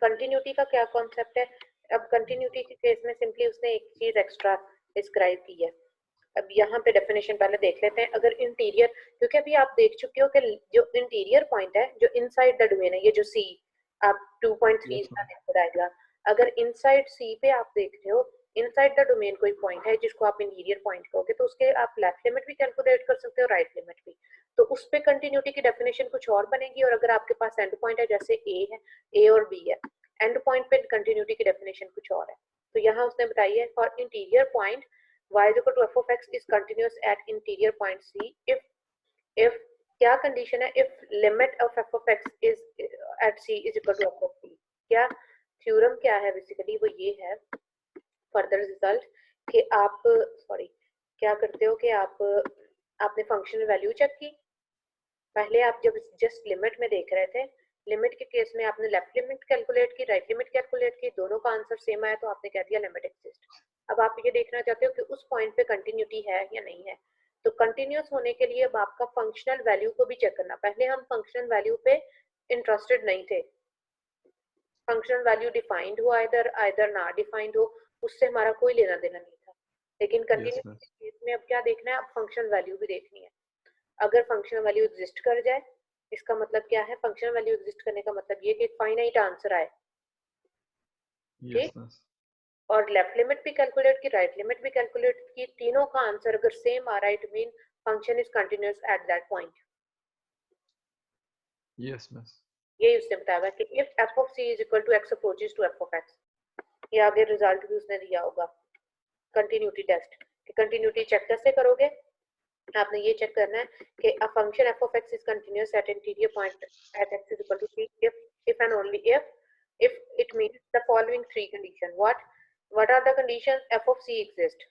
Continuity का क्या concept है? अब कंटिन्यूटी के केस में सिंपली उसने एक चीज एक्स्ट्रा डिस्क्राइब की है। अब यहाँ पे डेफिनेशन पहले देख लेते हैं। अगर इंटीरियर, क्योंकि अभी आप देख चुके हो कि जो इंटीरियर पॉइंट है, जो इनसाइड द डोमेन है, ये जो सी, आप 2.3 यस इसका मैम। देखो डायग्राम, अगर इनसाइड सी पे आप देख रहे हो, इनसाइड द डोमेन कोई पॉइंट है जिसको आप इंटीरियर पॉइंट कहोगे, तो उसके आप लेफ्ट लिमिट भी कैलकुलेट कर सकते हो, राइट लिमिट भी। तो उस पे कंटिन्यूटी की डेफिनेशन कुछ और बनेगी। और अगर आपके पास एंड पॉइंट है, जैसे ए है, ए और बी है, एंड पॉइंट पे कंटिन्यूटी की डेफिनेशन कुछ और है। तो यहाँ उसने बताई है for interior point y is equal to f of x is continuous at interior point c if क्या कंडीशन है, if limit of f of x is at c is equal to f of c। क्या theorem क्या है basically, वो ये है further result कि आप सॉरी क्या करते हो कि आपने फंक्शनल वैल्यू चेक की। पहले आप जब जस्ट लिमिट में देख रहे थे, लिमिट के केस में आपने लेफ्ट लिमिट कैलकुलेट की, राइट लिमिट कैलकुलेट की, दोनों का आंसर सेम आया तो आपने कह दिया लिमिट एग्जिस्ट। अब आप ये देखना चाहते हो कि उस पॉइंट पे कंटिन्यूटी है या नहीं है। तो कंटिन्यूस होने के लिए अब आपका फंक्शनल वैल्यू को भी चेक करना। पहले हम फंक्शनल वैल्यू पे इंटरेस्टेड नहीं थे, फंक्शनल वैल्यू डिफाइंड हो आइदर आइदर ना डिफाइंड हो, उससे हमारा कोई लेना देना नहीं था। लेकिन यस कंटिन्यूस मैम। केस में अब क्या देखना है, अब फंक्शनल वैल्यू भी देखनी है। अगर फंक्शनल वैल्यू एग्जिस्ट कर जाए, इसका मतलब क्या है, फंक्शनल वैल्यू एग्जिस्ट करने का मतलब ये कि फाइनाइट आंसर आए, यस ठीक। मैम। और लेफ्ट लिमिट भी कैलकुलेट की, राइट लिमिट भी कैलकुलेट की, तीनों का आंसर अगर सेम आ रहा है, it mean function is continuous at that point. Yes ma'am. ये उसने बताया कि if F of C is equal to X approaches to F of X, ये आगे रिजल्ट भी उसने दिया होगा कंटिन्यूटी टेस्ट कि कंटिन्यूटी चेक कैसे करोगे। आपने ये चेक करना है कि a function f of x is continuous at interior point at x is equal to c if and only if it meets the following three conditions. What are the conditions? F of c exist,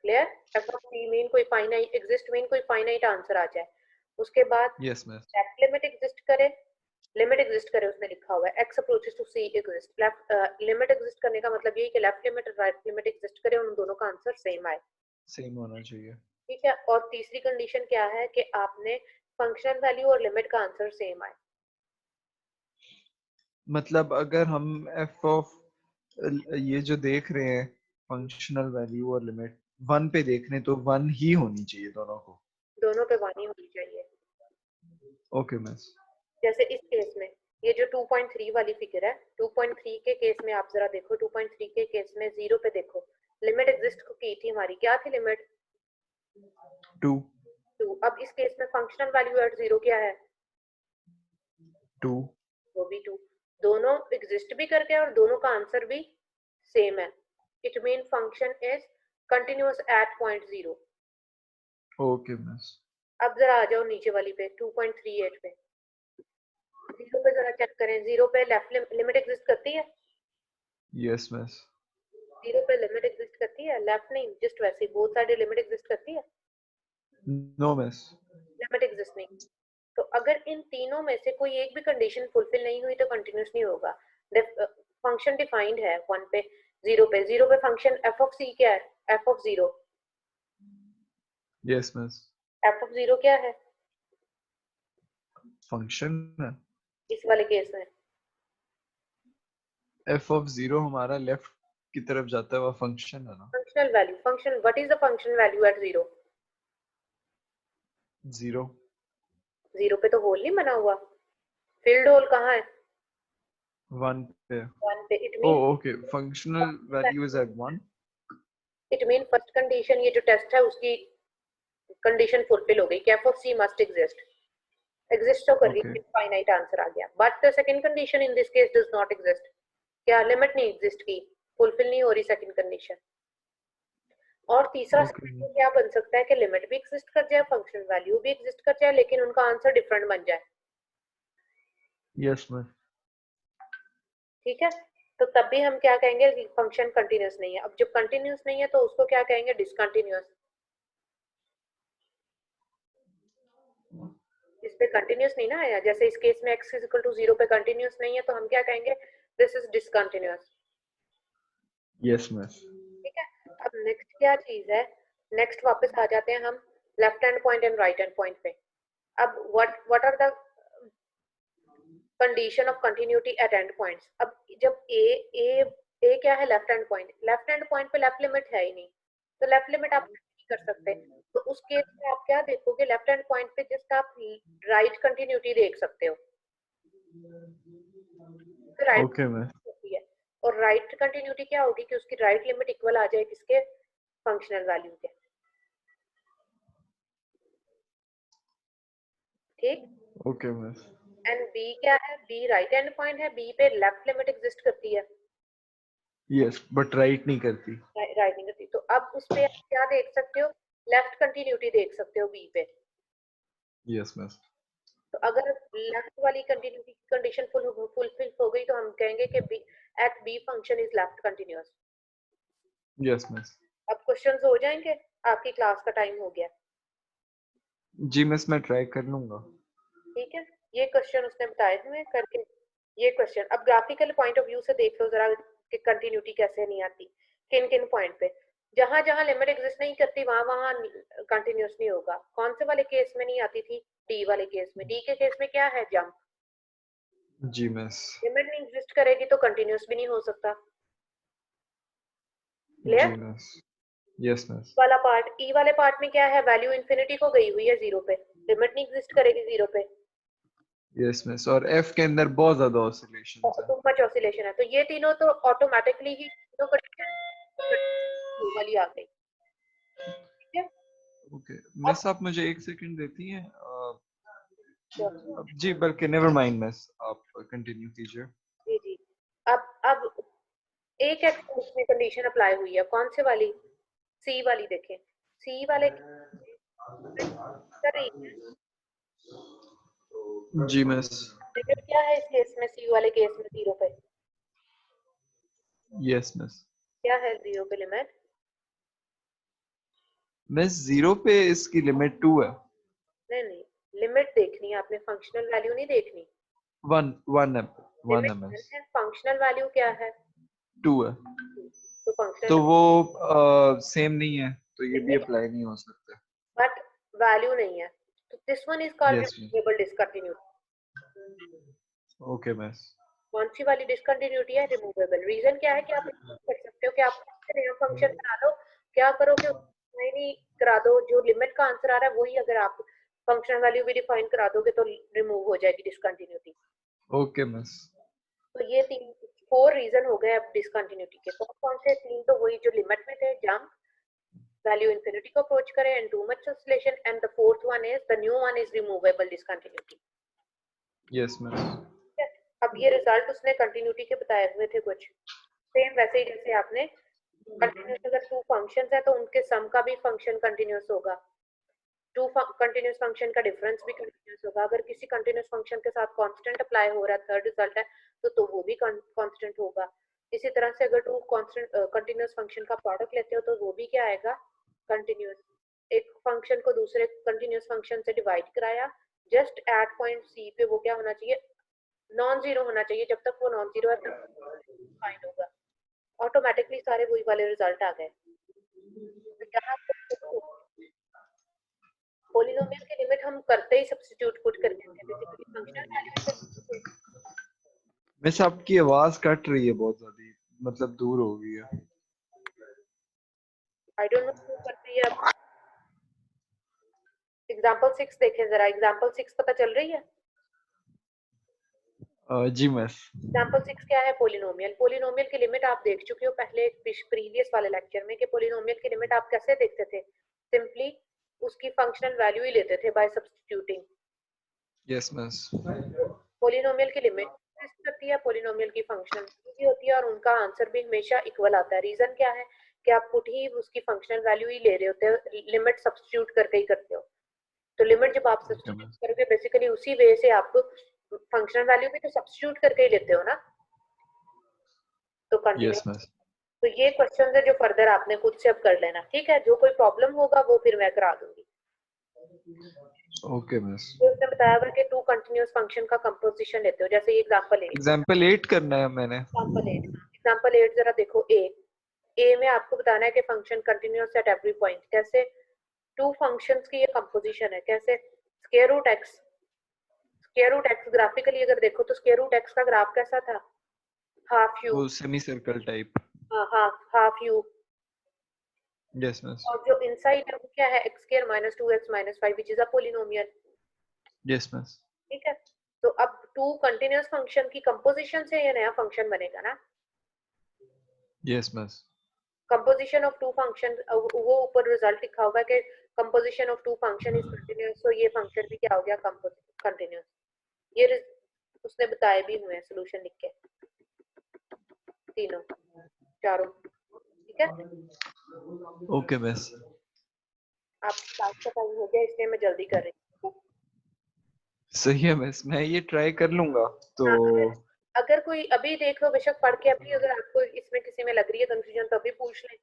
clear? F of c mean कोई finite exist mean कोई finite answer आ जाए। उसके बाद yes ma'am. Left limit exist करे, limit exist करे, उसमें लिखा हुआ है x approaches to c exist. Left limit exist करने का मतलब ये है कि लेफ्ट लिमिट और राइट लिमिट एग्जिस्ट करे, उन दोनों का आंसर सेम आए, सेम होना चाहिए। ठीक है। और तीसरी कंडीशन क्या है कि आपने फंक्शनल वैल्यू और लिमिट का आंसर सेम आए। मतलब अगर हम एफ ऑफ ये जो देख रहे हैं फंक्शनल वैल्यू और लिमिट वन पे देख रहे हैं तो वन ही होनी चाहिए दोनों को। दोनों पे वानी होनी चाहिए। Okay ma'am. जैसे इस केस में ये जो 2.3 वाली फिगर है, 2.3 के केस में आप जरा देखो, 2.3 के केस में जीरो पे देखो, लिमिट एग्जिस्ट की थी हमारी, क्या थी लिमिट? टू। 2। अब इस केस में फंक्शनल वैल्यू एट जीरो क्या है? टू। वो भी 2। दोनों एग्जिस्ट भी कर गए और दोनों का आंसर भी सेम है, it mean function is continuous eight point zero. Okay ma'am. अब जरा आ जाओ नीचे वाली पे 2.38 पे, जीरो पे जरा चेक करें, जीरो पे लेफ्ट लिमिट एग्जिस्ट करती है? Yes ma'am. जीरो पे लिमिट एग्जिस्ट करती है, लेफ्ट नहीं, जस्ट वैसे बोथ साइड लिमिट एग्जिस्ट करती है? No ma'am. लिमिट एग्जिस्ट नहीं। तो अगर इन तीनों में से कोई एक भी कंडीशन फुलफिल नहीं हुई तो कंटिन्यूस नहीं होगा। फंक्शन डिफाइंड है वन पे, जीरो पे फंक्शन एफ ऑफ सी क्या है? F of zero, yes ma'am. F of zero क्या है फंक्शन है। इस वाले केस में? एफ ऑफ जीरो हमारा लेफ्ट की तरफ जाता है वो फंक्शन है ना। Functional value, function what is the functional value at zero? Zero. Zero पे तो होल नहीं बना हुआ, फील्ड होल कहाँ है? वन पे। वन पे। It oh mean okay functional value is at one. It mean first condition, ये जो टेस्ट है उसकी कंडीशन फुलफिल हो गई कि F of C must exist, exist तो कर रही ओके। है, फाइनाइट आंसर आ गया। But the second condition in this case does not exist, क्या लिमिट नहीं एग्जिस्ट की, फुलफिल नहीं हो रही सेकंड कंडीशन। और तीसरा ओके। सिनेरियो क्या बन सकता है कि लिमिट भी एग्जिस्ट कर जाए, फंक्शन वैल्यू भी एग्जिस्ट कर जाए, लेकिन उनका आंसर डिफरेंट बन जाए, यस मैम। ठीक है। तो तब भी हम क्या कहेंगे, फंक्शन कंटिन्यूस नहीं है। अब जब कंटिन्यूस नहीं है तो उसको क्या कहेंगे, डिसकंटिन्यूस। इस पे कंटिन्यूस नहीं ना आया, जैसे इस केस में x is equal to zero पे कंटिन्यूस नहीं है तो हम क्या कहेंगे, this is discontinuous, yes ma'am. ठीक है। अब नेक्स्ट क्या चीज है, नेक्स्ट वापस आ जाते हैं हम left hand point and right hand point पे। अब what are the condition of continuity at end points. अब जब ए क्या है, लेफ्ट हैंड पॉइंट पे लेफ्ट लिमिट है ही नहीं, तो लेफ्ट लिमिट आप नहीं कर सकते। तो उस केस में आप क्या देखोगे, लेफ्ट हैंड पॉइंट पे जस्ट आप राइट कंटिन्यूटी देख सकते हो, तो राइट ओके मैम। होती है। और राइट कंटिन्यूटी क्या होगी कि उसकी राइट लिमिट इक्वल आ जाए किसके, फंक्शनल वैल्यू के। ठीक। Okay ma'am. एंड बी क्या है, बी राइट हैंड पॉइंट है, बी पे लेफ्ट लिमिट एग्जिस्ट करती है, यस बट राइट नहीं करती। राइट नहीं करती। तो अब उस पे आप क्या देख सकते हो, लेफ्ट कंटिन्यूटी देख सकते हो बी पे। Yes ma'am. तो अगर लेफ्ट वाली कंटिन्यूटी की कंडीशन फुलफिल हो गई तो हम कहेंगे कि B at B function is left continuous. Yes ma'am. अब क्वेश्चंस हो जाएंगे, आपकी क्लास का टाइम हो गया। जी मिस मैं ट्राई कर लूंगा। ठीक है, ये क्वेश्चन उसने बताए हुए करके, ये क्वेश्चन अब ग्राफिकल पॉइंट ऑफ व्यू से देख लो जरा कि कंटिन्यूटी कैसे नहीं आती, किन किन पॉइंट पे। जहां जहां लिमिट एग्जिस्ट नहीं करती वहां वहां कंटिन्यूस नहीं होगा। कौन से वाले केस में नहीं आती थी, डी वाले केस में। डी के केस में क्या है, जंप। जी मिस। लिमिट नहीं एग्जिस्ट करेगी तो कंटिन्यूस भी नहीं हो सकता। जी क्लियर। मिस। Yes miss. वाला पार्ट, ई वाले पार्ट में क्या है, वैल्यू इंफिनिटी को गई हुई है जीरो पे, लिमिट नहीं एग्जिस्ट करेगी जीरो पे, यस मिस और एफ के अंदर बहुत ज्यादा ऑसिलेशंस है। टू मच ऑसिलेशन है। तो ये तीनों तो ऑटोमेटिकली ही तीनों कंडीशन वाली आ गई। ठीक है। ओके अब मिस आप मुझे एक सेकंड देती हैं जी बल्कि नेवर माइंड मिस आप कंटिन्यू कीजिए। जी जी, अब एक एक्सप्रेस में कंडीशन अप्लाई हुई है, कौन से वाली, सी वाली देखें। सी वाले कर रही है, जी मिस। लिमिट क्या है इस केस में, सी वाले केस में जीरो पे, यस मिस। क्या है जीरो पे लिमिट। मिस जीरो पे इसकी लिमिट 2 है। नहीं नहीं, लिमिट देखनी है आपने, फंक्शनल वैल्यू नहीं देखनी। 1 1 है 1 लिमिट है मिस। है, फंक्शनल वैल्यू क्या है, 2 है। तो फंक्शनल तो वो सेम नहीं है तो ये भी लिमिट अप्लाई नहीं हो सकता। बट वैल्यू नहीं है, तो this one is called yes miss. Removable discontinuity. Okay miss. कौन सी वाली डिसकंटिन्यूटी है, रिमूवेबल। रीजन क्या है कि आप कर सकते हो कि आप नया फंक्शन बना लो, क्या करो कि नहीं करा दो, जो लिमिट का आंसर आ रहा है वही अगर आप फंक्शन वैल्यू भी डिफाइन करा दोगे तो रिमूव हो जाएगी डिसकंटिन्यूटी। Okay miss. तो ये तीन, फोर रीजन हो गए अब डिसकंटिन्यूटी के। कौन कौन से, तीन तो वही जो लिमिट में थे, जंप, वैल्यू इंफिनिटी को अप्रोच करे and too much oscillation, and the fourth one is, the new one is removable discontinuity. Yes miss. अब ये रिजल्ट उसने कंटिन्यूटी के बताए हुए थे कुछ, सेम वैसे ही जैसे आपने कंटिन्यूस, अगर टू फंक्शंस है तो उनके सम का भी फंक्शन कंटिन्यूस होगा, टू कंटिन्यूस फंक्शन का डिफरेंस भी कंटिन्यूस होगा। अगर किसी कंटिन्यूस फंक्शन के साथ कांस्टेंट अप्लाई हो रहा है, थर्ड रिजल्ट है, तो वो भी कांस्टेंट होगा। इसी तरह से अगर टू कांस्टेंट कंटिन्यूस फंक्शन का प्रोडक्ट लेते हो तो वो भी क्या आएगा, कंटिन्यूस। एक फंक्शन को दूसरे कंटिन्यूस फंक्शन से डिवाइड कराया, जस्ट एट पॉइंट सी पे वो क्या होना चाहिए, नॉन जीरो होना चाहिए। जब तक वो नॉन जीरो है तब फाइंड होगा, ऑटोमेटिकली सारे वही वाले रिजल्ट आ गए। तो यहाँ पोलिनोमियल की लिमिट हम करते ही सब्स्टिट्यूट पुट कर देते हैं, बेसिकली फंक्शनल वैल्यू। मिस आपकी आवाज कट रही है बहुत ज्यादा मतलब दूर हो गई है। आई डोंट नो क्यों कर रही है। अब एग्जांपल 6 देखें जरा, एग्जांपल 6 पता चल रही है। जी मिस। एग्जांपल 6 क्या है, पोलिनोमियल। पोलिनोमियल की लिमिट आप देख चुके हो पहले प्रीवियस वाले लेक्चर में कि पोलिनोमियल की लिमिट आप कैसे देखते थे, सिंपली उसकी फंक्शनल वैल्यू ही लेते थे bye substituting. Yes miss. Polynomial की लिमिट करती है, पोलिनोमियल की फंक्शनल भी होती है और उनका आंसर भी हमेशा इक्वल आता है। रीजन क्या है कि आप पुट ही उसकी फंक्शनल वैल्यू ही ले रहे होते हो, लिमिट सब्स्टिट्यूट करके ही करते हो। तो लिमिट जब आप ओके सब्स्टिट्यूट मिस। करोगे बेसिकली उसी वे से आप फंक्शनल वैल्यू भी तो सब्स्टिट्यूट करके ही लेते हो ना, तो कंटिन्यू। Yes miss. तो ये क्वेश्चन है जो फर्दर आपने खुद से अब कर लेना, ठीक है। जो कोई प्रॉब्लम होगा वो फिर मैं करा दूंगी। Okay miss. तो उसने बताया हुआ कि टू कंटिन्यूअस फंक्शन का कंपोजिशन लेते हो, जैसे एग्जांपल 8। एग्जाम्पल 8 करना है मैंने। एग्जांपल 8 जरा देखो। ए में आपको बताना है कि function continuous at every point. कैसे, टू फंक्शंस की ये कंपोजिशन है, कैसे, square root X square root X graphically अगर देखो तो स्क्वायर रूट एक्स का ग्राफ कैसा था, हाफ यू, वो semi circle type. Half U, yes miss. और जो इनसाइड है वो क्या है, X square minus 2x minus 5 which is a polynomial. Yes miss. ठीक है, तो अब टू कंटिन्यूअस फंक्शन की कंपोजिशन से ये नया फंक्शन बनेगा ना। Yes miss. Composition of two function, वो ऊपर रिजल्ट लिखा होगा कि composition of two function is continuous, तो ये फंक्शन भी क्या हो गया, कंटिन्यूअस। ये उसने बताए भी हुए हैं सोल्यूशन लिख के, तीनों चारों। ठीक है, ओके मिस। आपकी क्लास का टाइम हो गया इसलिए मैं जल्दी कर रही हूँ। सही है मिस, मैं ये ट्राई कर लूंगा तो। हाँ, अगर कोई अभी देख लो बेशक पढ़ के, अभी अगर आपको इसमें किसी में लग रही है कंफ्यूजन तो अभी पूछ लें।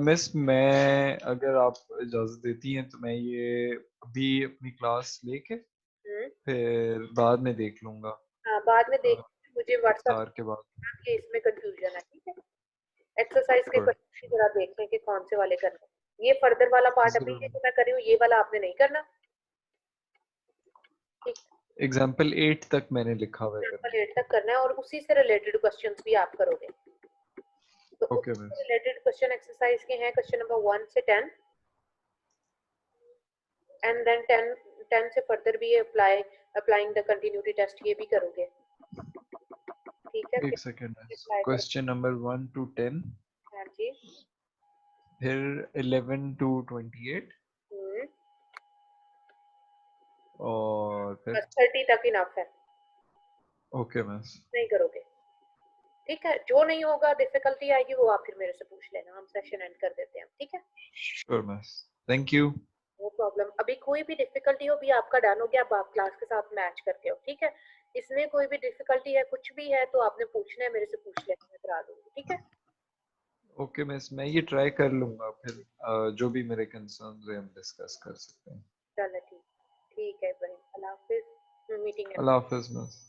मिस मैं अगर आप इजाजत देती हैं तो मैं ये अभी अपनी क्लास लेके हम्म, फिर बाद में देख लूंगा। हाँ बाद में देख, मुझे व्हाट्सएप इफ्तार के बाद। कि इसमें कंफ्यूजन है। ठीक है, एक्सरसाइज के Sure, क्वेश्चन जरा देख लें कि कौन से वाले करना है। ये फर्दर वाला पार्ट अभी जरूर। ये जो मैं कर रही हूँ ये वाला आपने नहीं करना। ठीक, एग्जाम्पल 8 तक मैंने लिखा हुआ है एग्जाम्पल करने 8 तक करना है और उसी से रिलेटेड क्वेश्चंस भी आप करोगे। तो को। ओके उसी से मिस। रिलेटेड क्वेश्चन एक्सरसाइज के हैं, क्वेश्चन नंबर 1 से 10, एंड देन 10 से फर्दर भी अप्लाइंग द कंटिन्यूटी टेस्ट, ये भी करोगे। ठीक है, एक सेकेंड मिस, अप्लाई करो। क्वेश्चन नंबर 1 to 10, हाँ जी। फिर 11 to 28 हम्म, और फिर। बस 30 तक इनफ है, ओके मिस। नहीं करोगे। ठीक है, जो नहीं होगा डिफिकल्टी आएगी वो आप फिर मेरे से पूछ लेना, हम सेशन एंड कर देते हैं। ठीक है, sure miss, thank you. No problem. अभी कोई भी डिफिकल्टी हो भी आपका डन हो गया, अब आप क्लास के साथ मैच करके हो। ठीक है, इसमें कोई भी डिफिकल्टी है कुछ भी है तो आपने पूछना है, मेरे से पूछ लेना, मैं करा दूंगी। ठीक है, ओके मिस, मैं ये ट्राई कर लूंगा फिर जो भी मेरे कंसर्न्स हैं हम डिस्कस कर सकते हैं। चलो ठीक, ठीक है इब्राहिम, अल्लाह हाफिज, मीटिंग है। अल्लाह हाफिज मिस।